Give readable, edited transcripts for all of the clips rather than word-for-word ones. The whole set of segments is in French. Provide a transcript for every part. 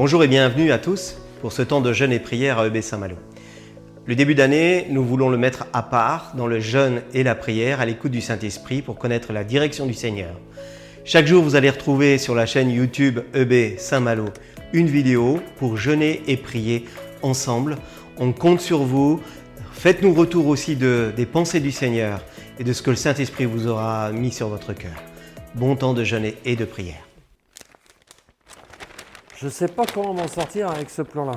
Bonjour et bienvenue à tous pour ce temps de jeûne et prière à EB Saint-Malo. Le début d'année, nous voulons le mettre à part dans le jeûne et la prière à l'écoute du Saint-Esprit pour connaître la direction du Seigneur. Chaque jour, vous allez retrouver sur la chaîne YouTube EB Saint-Malo une vidéo pour jeûner et prier ensemble. On compte sur vous. Faites-nous retour aussi des pensées du Seigneur et de ce que le Saint-Esprit vous aura mis sur votre cœur. Bon temps de jeûne et de prière. Je ne sais pas comment m'en sortir avec ce plan-là.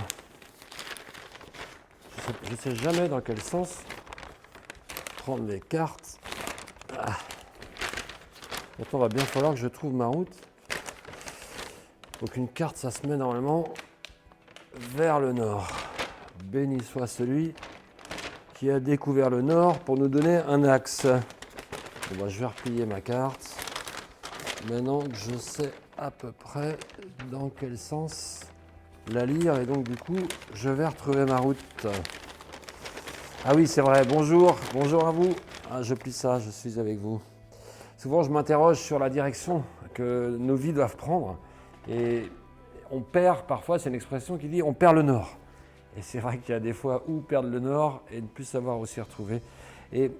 Je ne sais jamais dans quel sens prendre les cartes. Maintenant, il va bien falloir que je trouve ma route. Donc une carte, ça se met normalement vers le nord. Béni soit celui qui a découvert le nord pour nous donner un axe. Bon, je vais replier ma carte. Maintenant que je sais à peu près dans quel sens la lire, et donc du coup, je vais retrouver ma route. Ah oui, c'est vrai, bonjour à vous. Je plie ça, je suis avec vous. Souvent, je m'interroge sur la direction que nos vies doivent prendre, et on perd, parfois, c'est une expression qui dit on perd le nord. Et c'est vrai qu'il y a des fois où perdre le nord et ne plus savoir où s'y retrouver. Et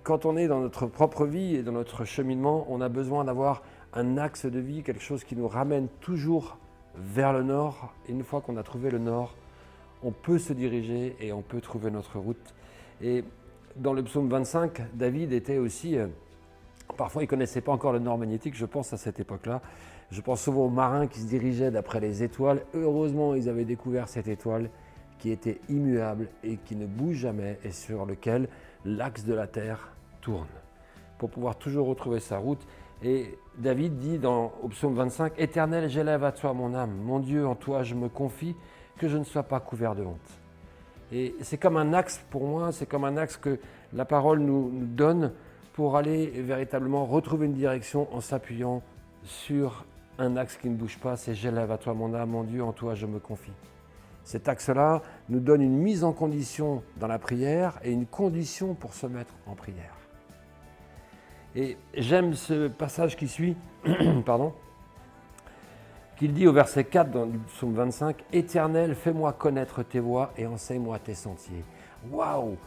quand on est dans notre propre vie et dans notre cheminement, on a besoin d'avoir un axe de vie, quelque chose qui nous ramène toujours vers le nord. Et une fois qu'on a trouvé le nord, on peut se diriger et on peut trouver notre route. Et dans le psaume 25, David était aussi, parfois il ne connaissait pas encore le nord magnétique, je pense à cette époque-là. Je pense souvent aux marins qui se dirigeaient d'après les étoiles. Heureusement, ils avaient découvert cette étoile qui était immuable et qui ne bouge jamais et sur lequel l'axe de la terre tourne, pour pouvoir toujours retrouver sa route. Et David dit au psaume 25, « Éternel, j'élève à toi mon âme, mon Dieu, en toi je me confie, que je ne sois pas couvert de honte. » Et c'est comme un axe pour moi, c'est comme un axe que la parole nous donne pour aller véritablement retrouver une direction en s'appuyant sur un axe qui ne bouge pas, c'est « J'élève à toi mon âme, mon Dieu, en toi je me confie ». Cet axe-là nous donne une mise en condition dans la prière et une condition pour se mettre en prière. Et j'aime ce passage qui suit, qu'il dit au verset 4 dans le psaume 25, « Éternel, fais-moi connaître tes voies et enseigne-moi tes sentiers. » Waouh!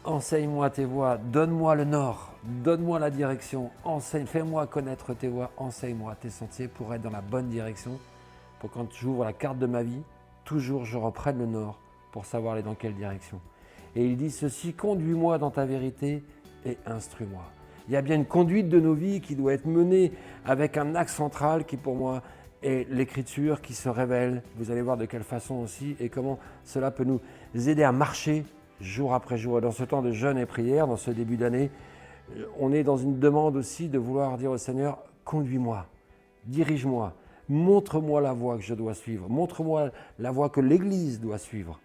Enseigne-moi tes voies, donne-moi le nord, donne-moi la direction, fais-moi connaître tes voies, enseigne-moi tes sentiers pour être dans la bonne direction, pour quand j'ouvre la carte de ma vie, toujours je reprenne le nord pour savoir aller dans quelle direction. Et il dit ceci, « Conduis-moi dans ta vérité et instruis-moi. » Il y a bien une conduite de nos vies qui doit être menée avec un axe central qui pour moi est l'écriture qui se révèle. Vous allez voir de quelle façon aussi et comment cela peut nous aider à marcher jour après jour. Et dans ce temps de jeûne et prière, dans ce début d'année, on est dans une demande aussi de vouloir dire au Seigneur, conduis-moi, dirige-moi, montre-moi la voie que je dois suivre, montre-moi la voie que l'Église doit suivre.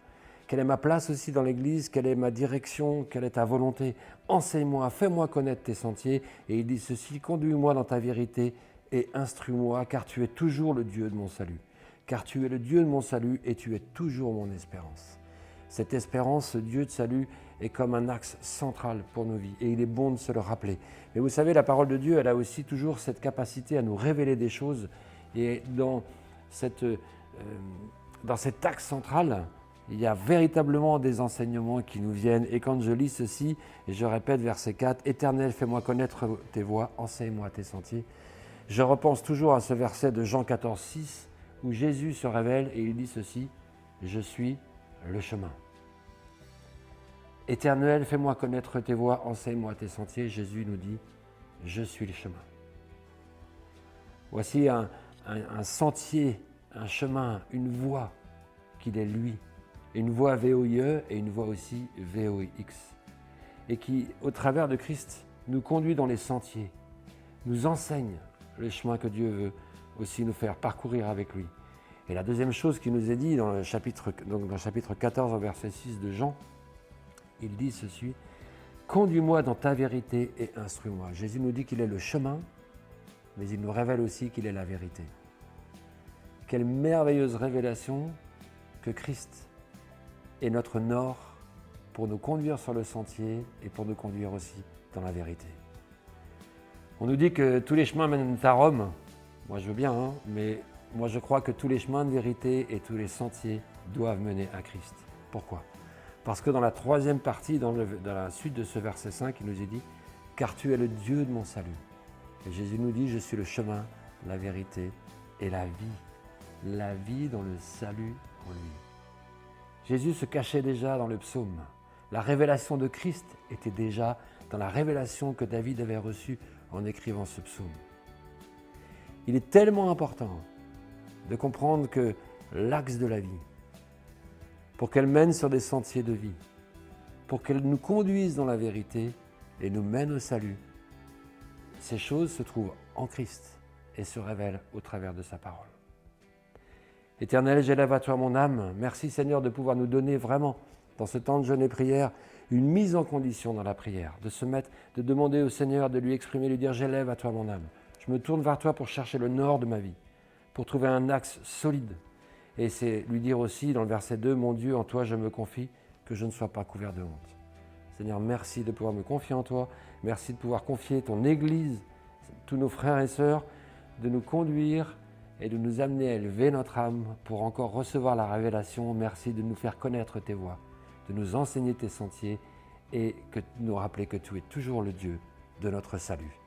Quelle est ma place aussi dans l'Église? Quelle est ma direction? Quelle est ta volonté? Enseigne-moi, fais-moi connaître tes sentiers. Et il dit ceci, conduis-moi dans ta vérité et instruis-moi, car tu es toujours le Dieu de mon salut. Car tu es le Dieu de mon salut et tu es toujours mon espérance. Cette espérance, ce Dieu de salut, est comme un axe central pour nos vies. Et il est bon de se le rappeler. Mais vous savez, la parole de Dieu, elle a aussi toujours cette capacité à nous révéler des choses. Et dans cet axe central, il y a véritablement des enseignements qui nous viennent. Et quand je lis ceci, et je répète verset 4, « Éternel, fais-moi connaître tes voies, enseigne-moi tes sentiers », je repense toujours à ce verset de Jean 14, 6, où Jésus se révèle et il dit ceci, « Je suis le chemin. » Éternel, fais-moi connaître tes voies, enseigne-moi tes sentiers. Jésus nous dit, « Je suis le chemin. » Voici un sentier, un chemin, une voie qu'il est lui. Une voie VOIE et une voie aussi VOIX. Et qui, au travers de Christ, nous conduit dans les sentiers, nous enseigne le chemin que Dieu veut aussi nous faire parcourir avec lui. Et la deuxième chose qui nous est dit dans le chapitre 14, verset 6 de Jean, il dit ceci, « Conduis-moi dans ta vérité et instruis-moi. » Jésus nous dit qu'il est le chemin, mais il nous révèle aussi qu'il est la vérité. Quelle merveilleuse révélation que Christ est notre nord pour nous conduire sur le sentier et pour nous conduire aussi dans la vérité. On nous dit que tous les chemins mènent à Rome. Moi je veux bien, mais Moi, je crois que tous les chemins de vérité et tous les sentiers doivent mener à Christ. Pourquoi? Parce que dans la troisième partie, dans la suite de ce verset 5, il nous est dit « Car tu es le Dieu de mon salut ». Et Jésus nous dit « Je suis le chemin, la vérité et la vie ». La vie dans le salut en lui. Jésus se cachait déjà dans le psaume. La révélation de Christ était déjà dans la révélation que David avait reçue en écrivant ce psaume. Il est tellement important de comprendre que l'axe de la vie, pour qu'elle mène sur des sentiers de vie, pour qu'elle nous conduise dans la vérité et nous mène au salut, ces choses se trouvent en Christ et se révèlent au travers de sa parole. Éternel, j'élève à toi mon âme. Merci Seigneur de pouvoir nous donner vraiment, dans ce temps de jeûne et prière, une mise en condition dans la prière, de se mettre, de demander au Seigneur, de lui exprimer, lui dire « J'élève à toi mon âme ». Je me tourne vers toi pour chercher le nord de ma vie, pour trouver un axe solide. Et c'est lui dire aussi dans le verset 2 « Mon Dieu, en toi je me confie, que je ne sois pas couvert de honte ». Seigneur, merci de pouvoir me confier en toi. Merci de pouvoir confier ton Église, tous nos frères et sœurs, de nous conduire et de nous amener à élever notre âme pour encore recevoir la révélation. Merci de nous faire connaître tes voies, de nous enseigner tes sentiers et de nous rappeler que tu es toujours le Dieu de notre salut.